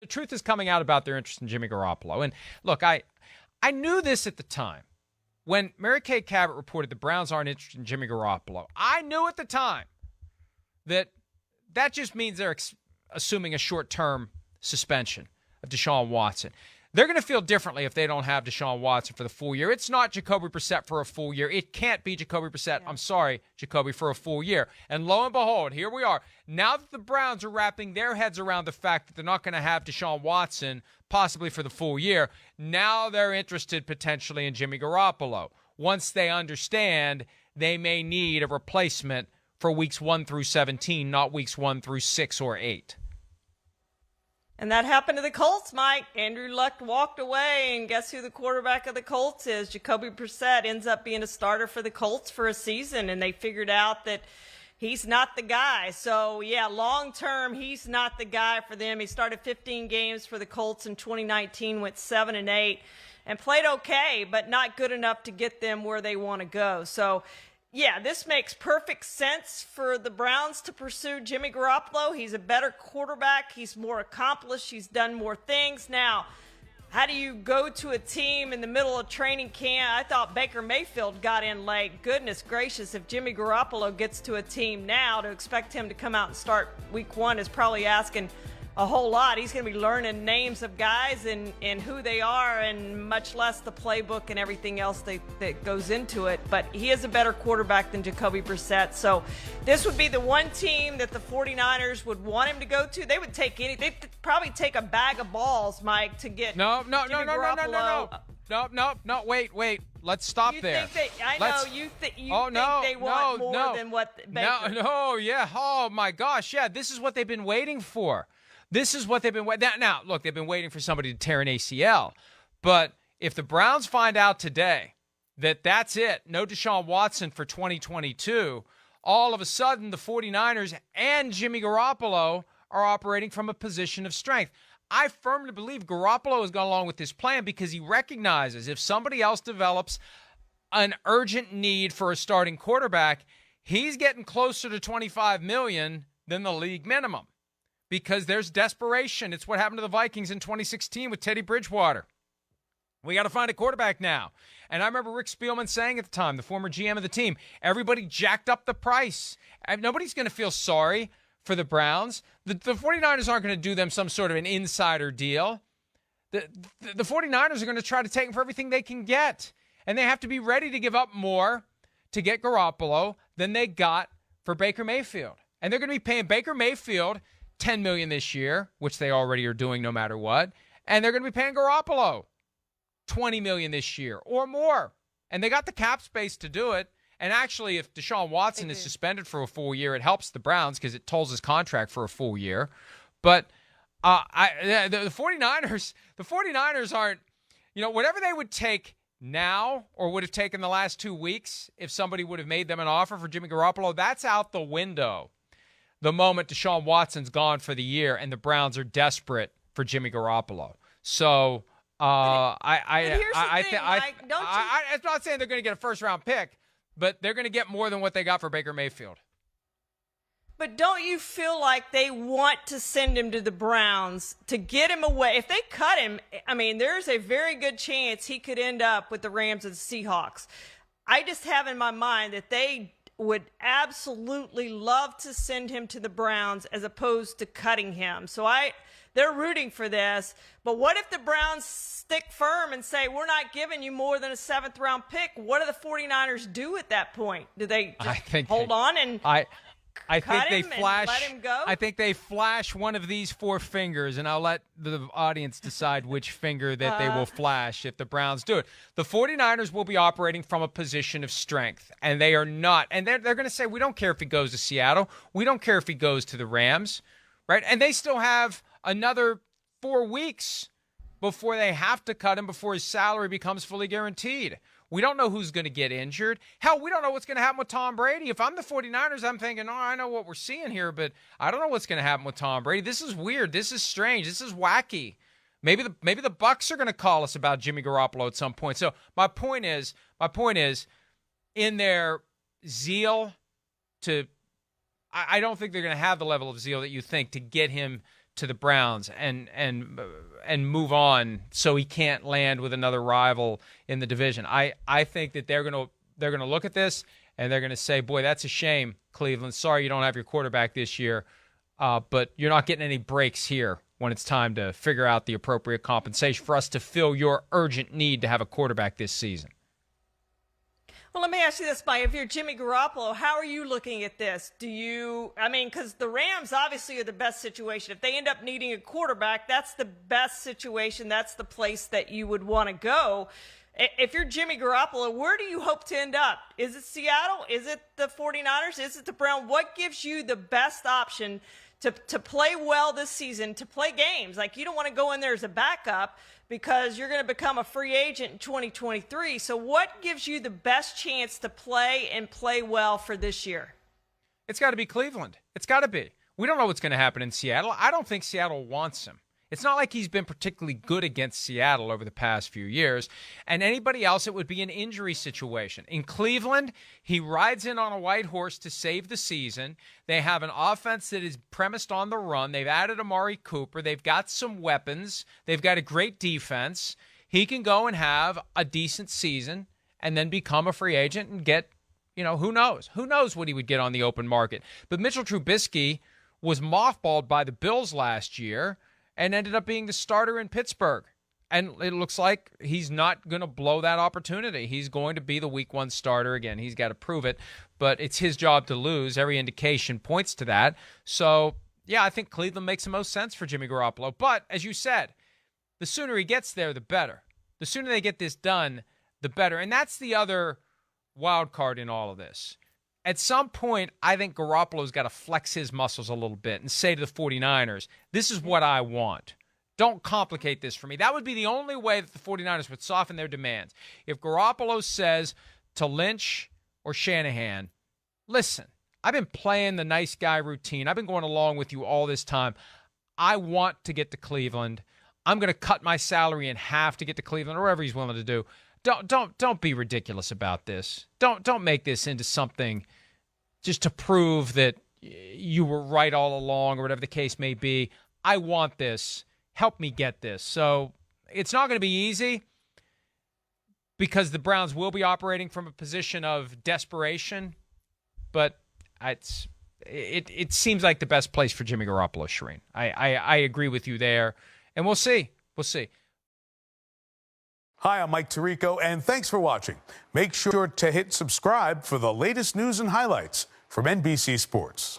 The truth is coming out about their interest in Jimmy Garoppolo. And look, I knew this at the time. When Mary Kay Cabot reported the Browns aren't interested in Jimmy Garoppolo, I knew at the time that just means they're assuming a short-term suspension of Deshaun Watson. They're going to feel differently if they don't have Deshaun Watson for the full year. It's not Jacoby Brissett for a full year. It can't be Jacoby Brissett. I'm sorry, Jacoby, for a full year. And lo and behold, here we are. Now that the Browns are wrapping their heads around the fact that they're not going to have Deshaun Watson possibly for the full year, now they're interested potentially in Jimmy Garoppolo. Once they understand they may need a replacement for weeks 1 through 17, not weeks 1 through 6 or 8. And that happened to the Colts, Mike. Andrew Luck walked away, and guess who the quarterback of the Colts is? Jacoby Brissett ends up being a starter for the Colts for a season, and they figured out that he's not the guy. So, yeah, long term, he's not the guy for them. He started 15 games for the Colts in 2019, went 7-8, and played okay, but not good enough to get them where they want to go. So, yeah, this makes perfect sense for the Browns to pursue Jimmy Garoppolo. He's a better quarterback. He's more accomplished. He's done more things. Now, how do you go to a team in the middle of training camp? I thought Baker Mayfield got in late. Goodness gracious, if Jimmy Garoppolo gets to a team now, to expect him to come out and start week 1 is probably asking a whole lot. He's going to be learning names of guys and who they are, and much less the playbook and everything else that goes into it. But he is a better quarterback than Jacoby Brissett. So this would be the one team that the 49ers would want him to go to. They would take they'd probably take a bag of balls, Mike, to get No. Wait. Let's stop there. You think they want more than what Baker. Oh my gosh, yeah. This is what they've been waiting for. This is what they've been waiting. Now, look, they've been waiting for somebody to tear an ACL. But if the Browns find out today that that's it, no Deshaun Watson for 2022, all of a sudden the 49ers and Jimmy Garoppolo are operating from a position of strength. I firmly believe Garoppolo has gone along with this plan because he recognizes if somebody else develops an urgent need for a starting quarterback, he's getting closer to $25 million than the league minimum. Because there's desperation. It's what happened to the Vikings in 2016 with Teddy Bridgewater. We got to find a quarterback now. And I remember Rick Spielman saying at the time, the former GM of the team, everybody jacked up the price. And nobody's going to feel sorry for the Browns. The 49ers aren't going to do them some sort of an insider deal. The 49ers are going to try to take them for everything they can get. And they have to be ready to give up more to get Garoppolo than they got for Baker Mayfield. And they're going to be paying Baker Mayfield $10 million this year, which they already are doing no matter what. And they're going to be paying Garoppolo $20 million this year or more. And they got the cap space to do it. And actually, if Deshaun Watson is suspended for a full year, it helps the Browns because it tolls his contract for a full year. But the 49ers aren't, whatever they would take now or would have taken the last 2 weeks if somebody would have made them an offer for Jimmy Garoppolo, that's out the window the moment Deshaun Watson's gone for the year and the Browns are desperate for Jimmy Garoppolo. So I'm not saying they're going to get a first-round pick, but they're going to get more than what they got for Baker Mayfield. But don't you feel like they want to send him to the Browns to get him away? If they cut him, I mean, there's a very good chance he could end up with the Rams and the Seahawks. I just have in my mind that they would absolutely love to send him to the Browns as opposed to cutting him. So they're rooting for this. But what if the Browns stick firm and say, we're not giving you more than a 7th-round pick? What do the 49ers do at that point? Do they just hold on and I think they flash. Let him go? I think they flash one of these 4 fingers, and I'll let the audience decide which finger that they will flash if the Browns do it. The 49ers will be operating from a position of strength, and they are not. And they're going to say, we don't care if he goes to Seattle. We don't care if he goes to the Rams, right? And they still have another 4 weeks before they have to cut him before his salary becomes fully guaranteed. We don't know who's going to get injured. Hell, we don't know what's going to happen with Tom Brady. If I'm the 49ers, I'm thinking, I know what we're seeing here, but I don't know what's going to happen with Tom Brady. This is weird. This is strange. This is wacky. Maybe the Bucs are going to call us about Jimmy Garoppolo at some point. So my point is, in their zeal to, I don't think they're going to have the level of zeal that you think to get him to the Browns and move on so he can't land with another rival in the division. I think that they're gonna look at this and they're gonna say, boy, that's a shame, Cleveland. Sorry you don't have your quarterback this year, but you're not getting any breaks here when it's time to figure out the appropriate compensation for us to fill your urgent need to have a quarterback this season. Well, let me ask you this, Mike. If you're Jimmy Garoppolo, how are you looking at this? Because the Rams obviously are the best situation. If they end up needing a quarterback, that's the best situation. That's the place that you would want to go. If you're Jimmy Garoppolo, where do you hope to end up? Is it Seattle? Is it the 49ers? Is it the Browns? What gives you the best option to play well this season, to play games? Like, you don't want to go in there as a backup because you're going to become a free agent in 2023. So what gives you the best chance to play and play well for this year? It's got to be Cleveland. It's got to be. We don't know what's going to happen in Seattle. I don't think Seattle wants him. It's not like he's been particularly good against Seattle over the past few years. And anybody else, it would be an injury situation. In Cleveland, he rides in on a white horse to save the season. They have an offense that is premised on the run. They've added Amari Cooper. They've got some weapons. They've got a great defense. He can go and have a decent season and then become a free agent and get, who knows? Who knows what he would get on the open market? But Mitchell Trubisky was mothballed by the Bills last year and ended up being the starter in Pittsburgh. And it looks like he's not going to blow that opportunity. He's going to be the week 1 starter again. He's got to prove it, but it's his job to lose. Every indication points to that. So, yeah, I think Cleveland makes the most sense for Jimmy Garoppolo. But, as you said, the sooner he gets there, the better. The sooner they get this done, the better. And that's the other wild card in all of this. At some point, I think Garoppolo's got to flex his muscles a little bit and say to the 49ers, this is what I want. Don't complicate this for me. That would be the only way that the 49ers would soften their demands. If Garoppolo says to Lynch or Shanahan, listen, I've been playing the nice guy routine. I've been going along with you all this time. I want to get to Cleveland. I'm going to cut my salary in half to get to Cleveland, or whatever he's willing to do. Don't be ridiculous about this. Don't make this into something just to prove that you were right all along or whatever the case may be. I want this. Help me get this. So it's not going to be easy because the Browns will be operating from a position of desperation, but it seems like the best place for Jimmy Garoppolo, Charean. I agree with you there, and we'll see. We'll see. Hi, I'm Mike Tirico, and thanks for watching. Make sure to hit subscribe for the latest news and highlights from NBC Sports.